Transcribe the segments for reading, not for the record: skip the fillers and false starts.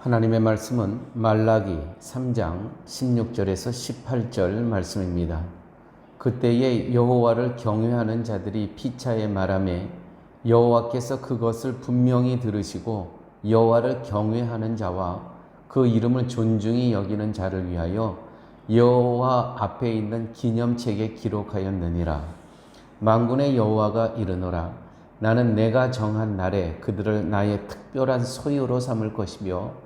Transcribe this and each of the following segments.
하나님의 말씀은 말라기 3장 16절에서 18절 말씀입니다. 그때에 여호와를 경외하는 자들이 피차에 말하매 여호와께서 그것을 분명히 들으시고 여호와를 경외하는 자와 그 이름을 존중히 여기는 자를 위하여 여호와 앞에 있는 기념책에 기록하였느니라. 만군의 여호와가 이르노라. 나는 내가 정한 날에 그들을 나의 특별한 소유로 삼을 것이며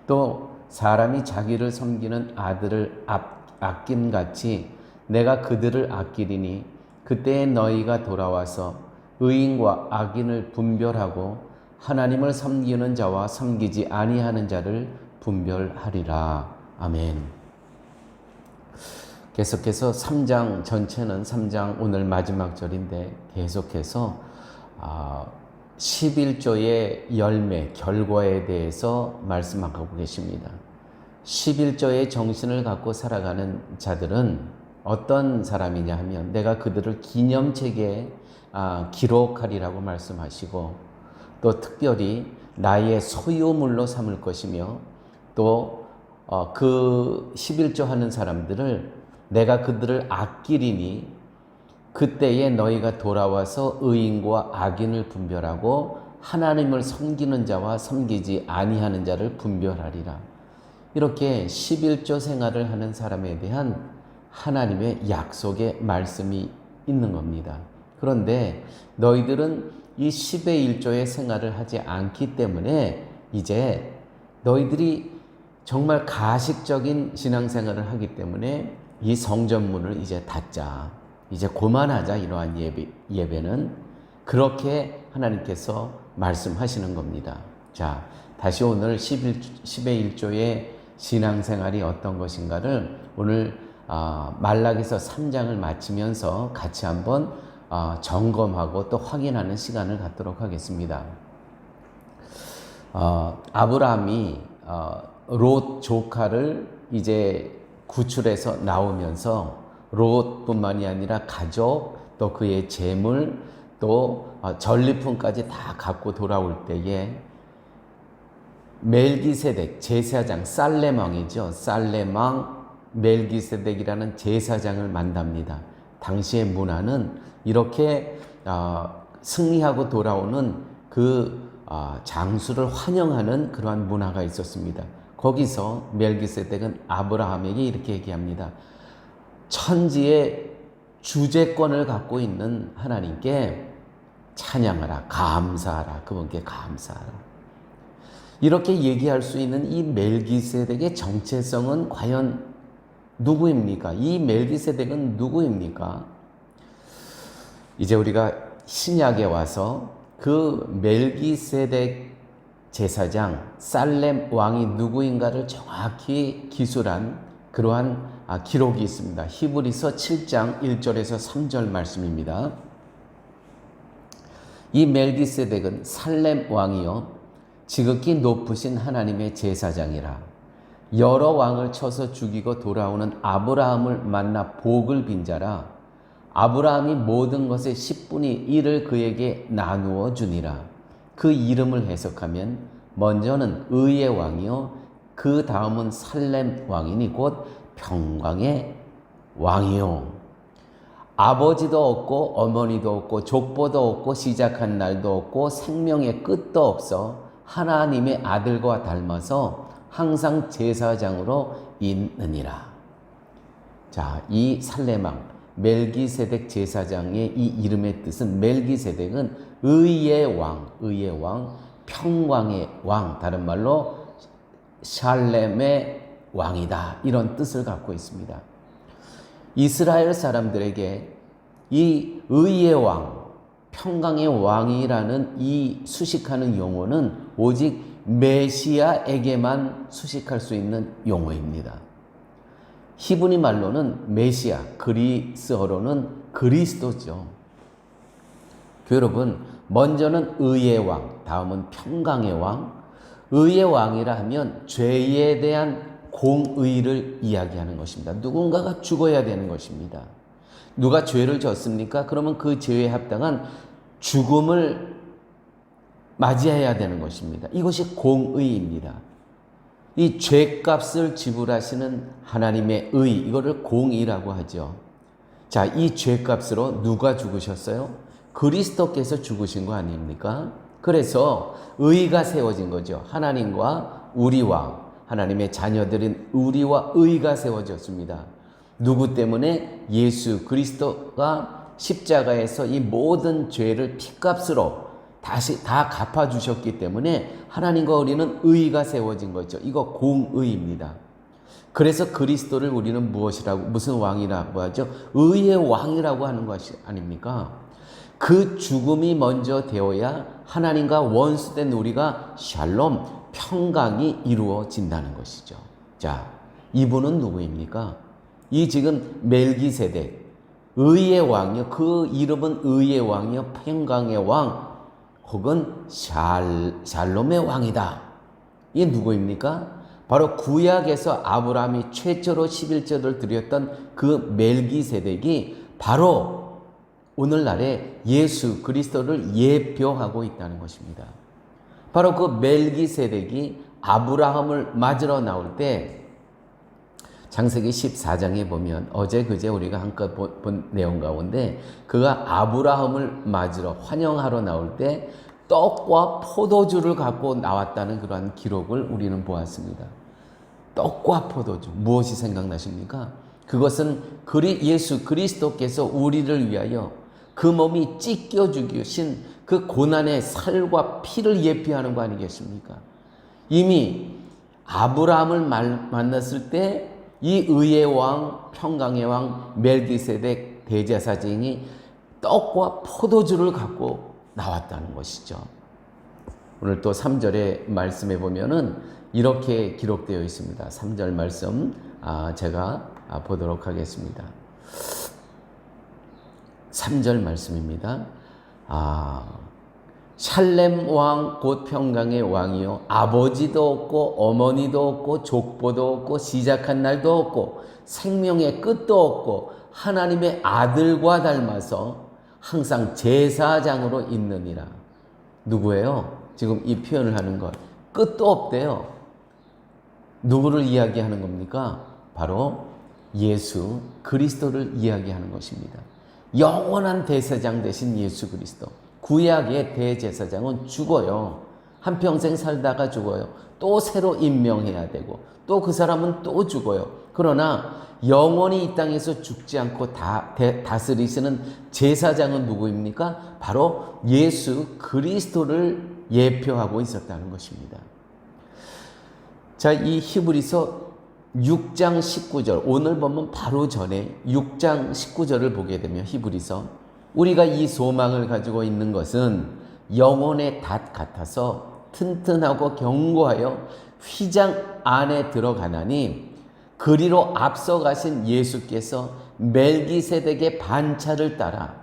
또 사람이 자기를 섬기는 아들을 아낌같이 내가 그들을 아끼리니 그때에 너희가 돌아와서 의인과 악인을 분별하고 하나님을 섬기는 자와 섬기지 아니하는 자를 분별하리라. 아멘. 계속해서 3장 전체는 3장 오늘 마지막 절인데 계속해서 11조의 열매, 결과에 대해서 말씀하고 계십니다. 11조의 정신을 갖고 살아가는 자들은 어떤 사람이냐 하면 내가 그들을 기념책에 기록하리라고 말씀하시고 또 특별히 나의 소유물로 삼을 것이며 또 그 11조 하는 사람들을 내가 그들을 아끼리니 그때에 너희가 돌아와서 의인과 악인을 분별하고 하나님을 섬기는 자와 섬기지 아니하는 자를 분별하리라. 이렇게 11조 생활을 하는 사람에 대한 하나님의 약속의 말씀이 있는 겁니다. 그런데 너희들은 이 10의 1조의 생활을 하지 않기 때문에 이제 너희들이 정말 가식적인 신앙생활을 하기 때문에 이 성전문을 이제 닫자. 이제 그만하자. 이러한 예배는 그렇게 하나님께서 말씀하시는 겁니다. 자, 다시 오늘 10의 1조의 신앙생활이 어떤 것인가를 오늘 말라기서 3장을 마치면서 같이 한번 점검하고 또 확인하는 시간을 갖도록 하겠습니다. 아브라함이 롯 조카를 이제 구출해서 나오면서 롯뿐만이 아니라 가족 또 그의 재물 또 전리품까지 다 갖고 돌아올 때에 멜기세덱 제사장 살렘 왕이죠. 살렘 왕 멜기세덱이라는 제사장을 만납니다. 당시의 문화는 이렇게 승리하고 돌아오는 그 장수를 환영하는 그러한 문화가 있었습니다. 거기서 멜기세덱은 아브라함에게 이렇게 얘기합니다. 천지의 주재권을 갖고 있는 하나님께 찬양하라, 감사하라, 그분께 감사하라. 이렇게 얘기할 수 있는 이 멜기세덱의 정체성은 과연 누구입니까? 이 멜기세덱은 누구입니까? 이제 우리가 신약에 와서 그 멜기세덱 제사장 살렘 왕이 누구인가를 정확히 기술한 그러한 기록이 있습니다. 히브리서 7장 1절에서 3절 말씀입니다. 이 멜기세덱은 살렘 왕이요 지극히 높으신 하나님의 제사장이라. 여러 왕을 쳐서 죽이고 돌아오는 아브라함을 만나 복을 빈 자라. 아브라함이 모든 것의 10분의 1을 그에게 나누어 주니라. 그 이름을 해석하면 먼저는 의의 왕이요 그 다음은 살렘 왕이니 곧 평강의 왕이요. 아버지도 없고 어머니도 없고 족보도 없고 시작한 날도 없고 생명의 끝도 없어 하나님의 아들과 닮아서 항상 제사장으로 있느니라. 자, 이 살렘 왕 멜기세덱 제사장의 이 이름의 뜻은 멜기세덱은 의의 왕, 평강의 왕, 다른 말로 샬렘의 왕이다. 이런 뜻을 갖고 있습니다. 이스라엘 사람들에게 이 의의 왕, 평강의 왕이라는 이 수식하는 용어는 오직 메시아에게만 수식할 수 있는 용어입니다. 히브리 말로는 메시아, 그리스어로는 그리스도죠. 여러분, 먼저는 의의 왕, 다음은 평강의 왕. 의의 왕이라 하면 죄에 대한 공의를 이야기하는 것입니다. 누군가가 죽어야 되는 것입니다. 누가 죄를 졌습니까? 그러면 그 죄에 합당한 죽음을 맞이해야 되는 것입니다. 이것이 공의입니다. 이 죄값을 지불하시는 하나님의 의, 이거를 공의라고 하죠. 자, 이 죄값으로 누가 죽으셨어요? 그리스도께서 죽으신 거 아닙니까? 그래서 의가 세워진 거죠. 하나님과 우리와 하나님의 자녀들인 우리와 의가 세워졌습니다. 누구 때문에? 예수 그리스도가 십자가에서 이 모든 죄를 피값으로 다시 다 갚아주셨기 때문에 하나님과 우리는 의가 세워진 거죠. 이거 공의입니다. 그래서 그리스도를 우리는 무슨 왕이라고 하죠? 의의 왕이라고 하는 것이 아닙니까? 그 죽음이 먼저 되어야 하나님과 원수된 우리가 샬롬, 평강이 이루어진다는 것이죠. 자, 이분은 누구입니까? 이 지금 멜기세덱, 의의 왕이요. 그 이름은 의의 왕이요. 평강의 왕, 혹은 샬롬의 왕이다. 이게 누구입니까? 바로 구약에서 아브라함이 최초로 11조를 드렸던 그 멜기세덱이 바로 오늘날에 예수 그리스도를 예표하고 있다는 것입니다. 바로 그 멜기세덱이 아브라함을 맞으러 나올 때 창세기 14장에 보면 어제 그제 우리가 한껏 본 내용 가운데 그가 아브라함을 맞으러 환영하러 나올 때 떡과 포도주를 갖고 나왔다는 그러한 기록을 우리는 보았습니다. 떡과 포도주, 무엇이 생각나십니까? 그것은 예수 그리스도께서 우리를 위하여 그 몸이 찢겨 죽이신 그 고난의 살과 피를 예표하는 거 아니겠습니까? 이미 아브라함을 만났을 때 이 의의 왕, 평강의 왕 멜기세덱 대제사장이 떡과 포도주를 갖고 나왔다는 것이죠. 오늘 또 3절의 말씀에 보면은 이렇게 기록되어 있습니다. 3절 말씀 제가 보도록 하겠습니다. 3절 말씀입니다. 샬렘 왕 곧 평강의 왕이요 아버지도 없고 어머니도 없고 족보도 없고 시작한 날도 없고 생명의 끝도 없고 하나님의 아들과 닮아서 항상 제사장으로 있느니라. 누구예요? 지금 이 표현을 하는 것. 끝도 없대요. 누구를 이야기하는 겁니까? 바로 예수 그리스도를 이야기하는 것입니다. 영원한 대제사장 되신 예수 그리스도. 구약의 대제사장은 죽어요. 한평생 살다가 죽어요. 또 새로 임명해야 되고 또 그 사람은 또 죽어요. 그러나 영원히 이 땅에서 죽지 않고 다스리시는 제사장은 누구입니까? 바로 예수 그리스도를 예표하고 있었다는 것입니다. 자, 이 히브리서 6장 19절, 오늘 보면 바로 전에 6장 19절을 보게 되면 히브리서 우리가 이 소망을 가지고 있는 것은 영혼의 닷 같아서 튼튼하고 견고하여 휘장 안에 들어가나니 그리로 앞서가신 예수께서 멜기세덱의 반차를 따라,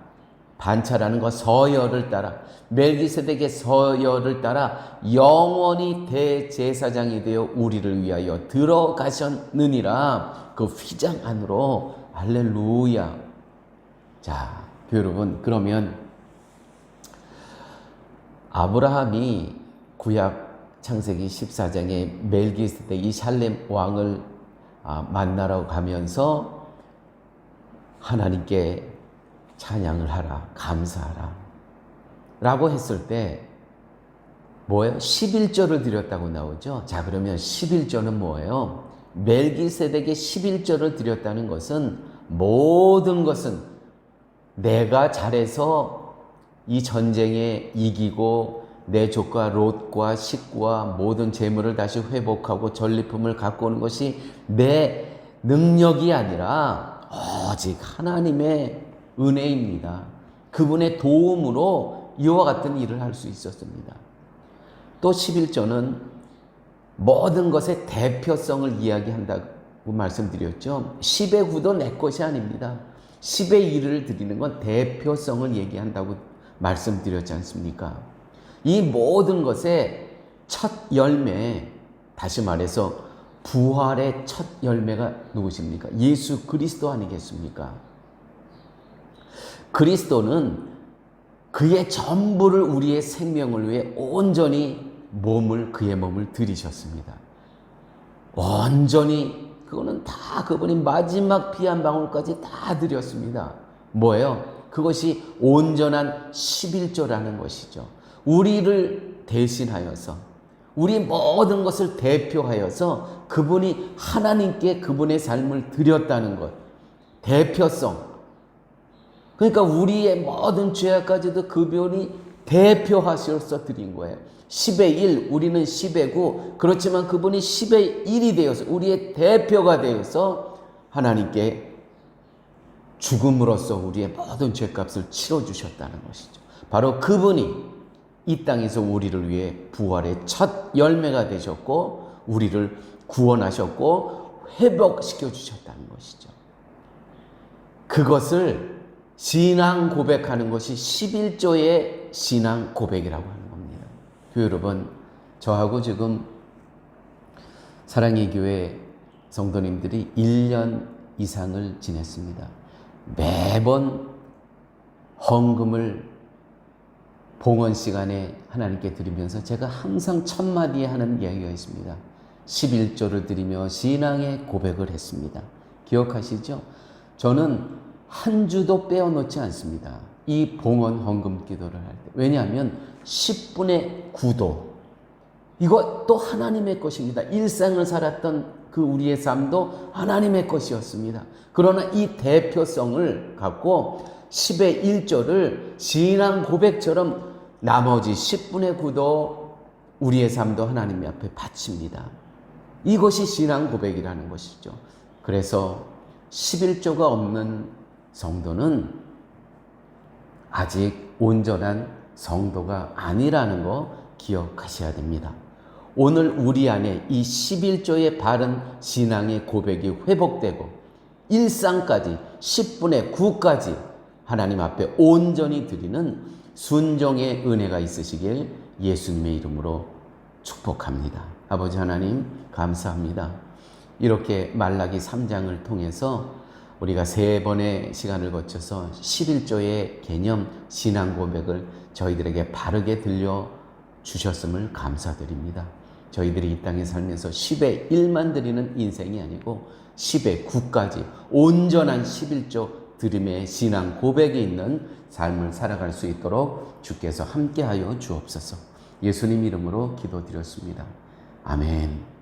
반차라는 거 서열을 따라, 멜기세덱의 서열을 따라 영원히 대제사장이 되어 우리를 위하여 들어가셨느니라. 그 휘장 안으로. 할렐루야. 자, 여러분, 그러면 아브라함이 구약 창세기 14장에 멜기세덱 이 샬렘 왕을 만나러 가면서 하나님께 찬양을 하라, 감사하라 라고 했을 때 뭐예요? 11조를 드렸다고 나오죠. 자, 그러면 11조는 뭐예요? 멜기세덱의 11조를 드렸다는 것은 모든 것은 내가 잘해서 이 전쟁에 이기고 내 조카 롯과 식구와 모든 재물을 다시 회복하고 전리품을 갖고 오는 것이 내 능력이 아니라 오직 하나님의 은혜입니다. 그분의 도움으로 이와 같은 일을 할 수 있었습니다. 또 11조는 모든 것의 대표성을 이야기한다고 말씀드렸죠. 10의 9도 내 것이 아닙니다. 10의 1을 드리는 건 대표성을 얘기한다고 말씀드렸지 않습니까? 이 모든 것의 첫 열매, 다시 말해서 부활의 첫 열매가 누구십니까? 예수 그리스도 아니겠습니까? 그리스도는 그의 전부를 우리의 생명을 위해 온전히 그의 몸을 들이셨습니다. 온전히 그거는 다 그분이 마지막 피 한 방울까지 다 드렸습니다. 뭐예요? 그것이 온전한 11조라는 것이죠. 우리를 대신하여서 우리 모든 것을 대표하여서 그분이 하나님께 그분의 삶을 드렸다는 것. 대표성. 그러니까 우리의 모든 죄악까지도 그분이 대표하셔서 드린 거예요. 10의 1, 우리는 10의 9. 그렇지만 그분이 10의 1이 되어서 우리의 대표가 되어서 하나님께 죽음으로써 우리의 모든 죄값을 치러주셨다는 것이죠. 바로 그분이 이 땅에서 우리를 위해 부활의 첫 열매가 되셨고 우리를 구원하셨고 회복시켜 주셨다는 것이죠. 그것을 신앙 고백하는 것이 11조의 신앙 고백이라고 하는 겁니다. 교회 여러분, 저하고 지금 사랑의 교회 성도님들이 1년 이상을 지냈습니다. 매번 헌금을 봉헌 시간에 하나님께 드리면서 제가 항상 첫마디에 하는 이야기가 있습니다. 11조를 드리며 신앙의 고백을 했습니다. 기억하시죠? 저는 한 주도 빼어놓지 않습니다. 이 봉헌 헌금 기도를 할 때. 왜냐하면 10분의 9도 이것도 하나님의 것입니다. 일상을 살았던 그 우리의 삶도 하나님의 것이었습니다. 그러나 이 대표성을 갖고 10의 1조를 신앙 고백처럼 나머지 10분의 9도 우리의 삶도 하나님 앞에 바칩니다. 이것이 신앙 고백이라는 것이죠. 그래서 11조가 없는 성도는 아직 온전한 성도가 아니라는 거 기억하셔야 됩니다. 오늘 우리 안에 이 11조의 바른 신앙의 고백이 회복되고 일상까지 10분의 9까지 하나님 앞에 온전히 드리는 순종의 은혜가 있으시길 예수님의 이름으로 축복합니다. 아버지 하나님 감사합니다. 이렇게 말라기 3장을 통해서 우리가 3번의 시간을 거쳐서 11조의 개념 신앙 고백을 저희들에게 바르게 들려주셨음을 감사드립니다. 저희들이 이 땅에 살면서 10의 1만 드리는 인생이 아니고 10의 9까지 온전한 11조 드림의 신앙 고백이 있는 삶을 살아갈 수 있도록 주께서 함께하여 주옵소서. 예수님 이름으로 기도드렸습니다. 아멘.